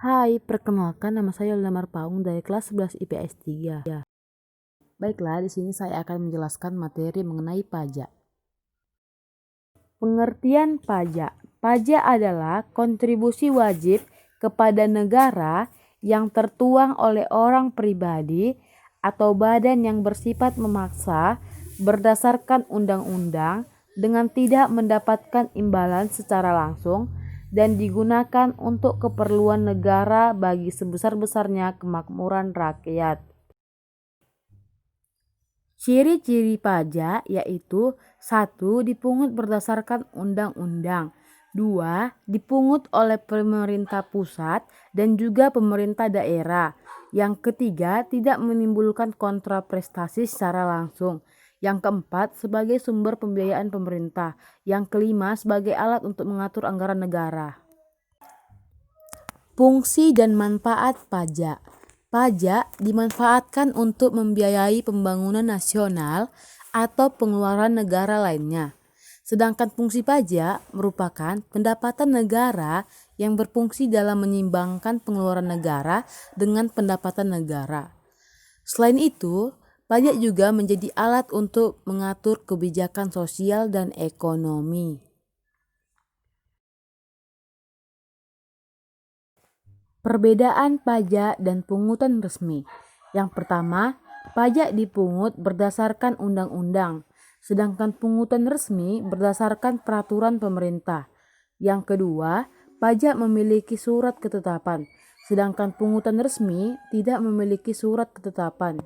Hai, perkenalkan nama saya Lamar Paung dari kelas 11 IPS 3. Baiklah, di sini saya akan menjelaskan materi mengenai pajak. Pengertian pajak. Pajak adalah kontribusi wajib kepada negara yang tertuang oleh orang pribadi atau badan yang bersifat memaksa berdasarkan undang-undang dengan tidak mendapatkan imbalan secara langsung dan digunakan untuk keperluan negara bagi sebesar-besarnya kemakmuran rakyat. Ciri-ciri pajak yaitu 1. Dipungut berdasarkan undang-undang. 2. Dipungut oleh pemerintah pusat dan juga pemerintah daerah. Yang ketiga, tidak menimbulkan kontraprestasi secara langsung. Yang keempat, sebagai sumber pembiayaan pemerintah. Yang kelima, sebagai alat untuk mengatur anggaran negara. Fungsi dan manfaat pajak. Pajak dimanfaatkan untuk membiayai pembangunan nasional atau pengeluaran negara lainnya. Sedangkan fungsi pajak merupakan pendapatan negara yang berfungsi dalam menyeimbangkan pengeluaran negara dengan pendapatan negara. Selain itu, pajak juga menjadi alat untuk mengatur kebijakan sosial dan ekonomi. Perbedaan pajak dan pungutan resmi. Yang pertama, pajak dipungut berdasarkan undang-undang, sedangkan pungutan resmi berdasarkan peraturan pemerintah. Yang kedua, pajak memiliki surat ketetapan, sedangkan pungutan resmi tidak memiliki surat ketetapan.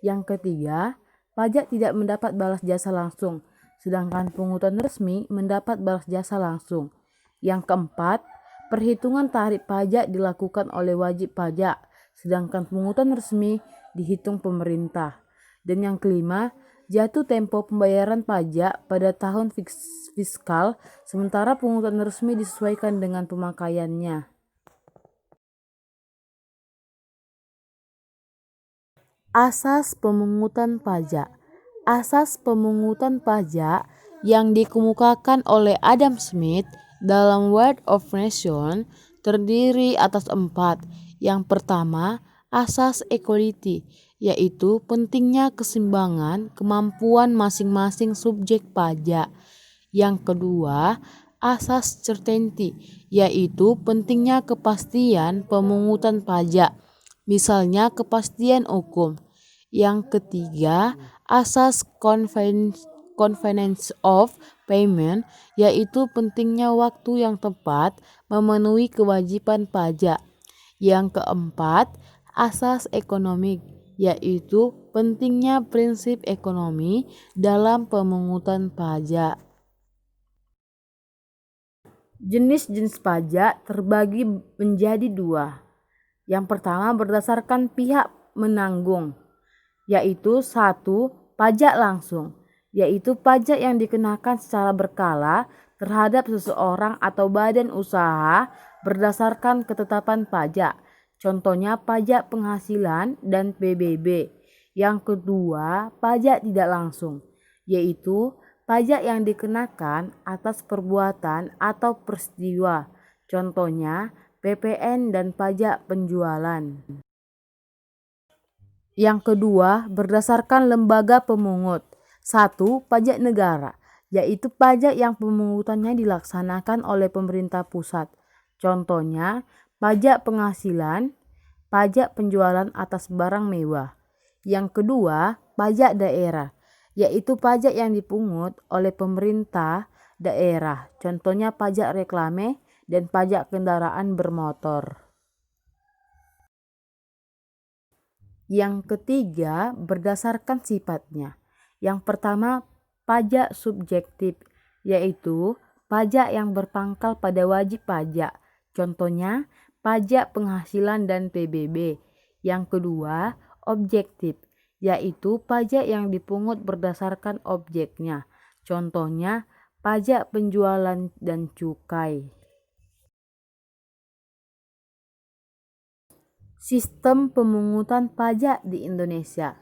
Yang ketiga, pajak tidak mendapat balas jasa langsung, sedangkan pungutan resmi mendapat balas jasa langsung. Yang keempat, perhitungan tarif pajak dilakukan oleh wajib pajak, sedangkan pungutan resmi dihitung pemerintah. Dan yang kelima, jatuh tempo pembayaran pajak pada tahun fiskal, sementara pungutan resmi disesuaikan dengan pemakaiannya. Asas pemungutan pajak. Asas pemungutan pajak yang dikemukakan oleh Adam Smith dalam Wealth of Nations terdiri atas 4. Yang pertama, asas equality, yaitu pentingnya keseimbangan kemampuan masing-masing subjek pajak. Yang kedua, asas certainty, yaitu pentingnya kepastian pemungutan pajak, misalnya kepastian hukum. Yang ketiga, asas convenience of payment, yaitu pentingnya waktu yang tepat memenuhi kewajiban pajak. Yang keempat, asas ekonomik, yaitu pentingnya prinsip ekonomi dalam pemungutan pajak. Jenis-jenis pajak terbagi menjadi 2. Yang pertama berdasarkan pihak menanggung, yaitu 1. Pajak langsung, yaitu pajak yang dikenakan secara berkala terhadap seseorang atau badan usaha berdasarkan ketetapan pajak, contohnya pajak penghasilan dan PBB. Yang kedua, pajak tidak langsung, yaitu pajak yang dikenakan atas perbuatan atau peristiwa, contohnya PPN dan pajak penjualan. Yang kedua, berdasarkan lembaga pemungut. 1. Pajak negara, yaitu pajak yang pemungutannya dilaksanakan oleh pemerintah pusat. Contohnya, pajak penghasilan, pajak penjualan atas barang mewah. Yang kedua, pajak daerah, yaitu pajak yang dipungut oleh pemerintah daerah. Contohnya pajak reklame dan pajak kendaraan bermotor. Yang ketiga, berdasarkan sifatnya. Yang pertama, pajak subjektif, yaitu pajak yang berpangkal pada wajib pajak. Contohnya, pajak penghasilan dan PBB. Yang kedua, objektif, yaitu pajak yang dipungut berdasarkan objeknya. Contohnya, pajak penjualan dan cukai. Sistem pemungutan pajak di Indonesia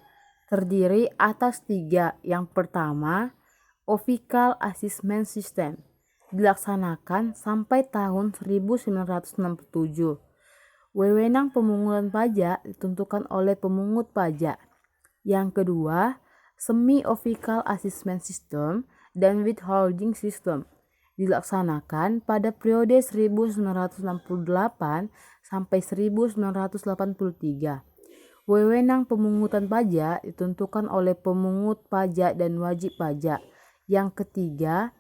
terdiri atas 3. Yang pertama, Official Assessment System, dilaksanakan sampai tahun 1967 Wewenang pemungutan pajak ditentukan oleh pemungut pajak. Yang kedua, Semi-Official Assessment System dan Withholding System dilaksanakan pada periode 1968 sampai 1983. Wewenang pemungutan pajak ditentukan oleh pemungut pajak dan wajib pajak. Yang ketiga,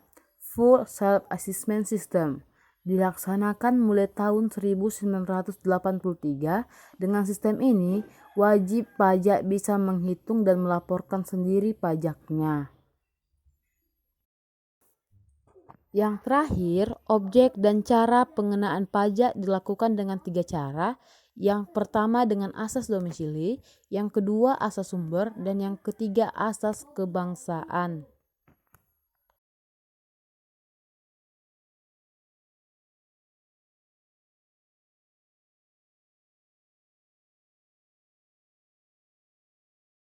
Full Self-Assessment System dilaksanakan mulai tahun 1983. Dengan sistem ini, wajib pajak bisa menghitung dan melaporkan sendiri pajaknya. Yang terakhir, objek dan cara pengenaan pajak dilakukan dengan 3 cara. Yang pertama dengan asas domisili, yang kedua asas sumber, dan yang ketiga asas kebangsaan.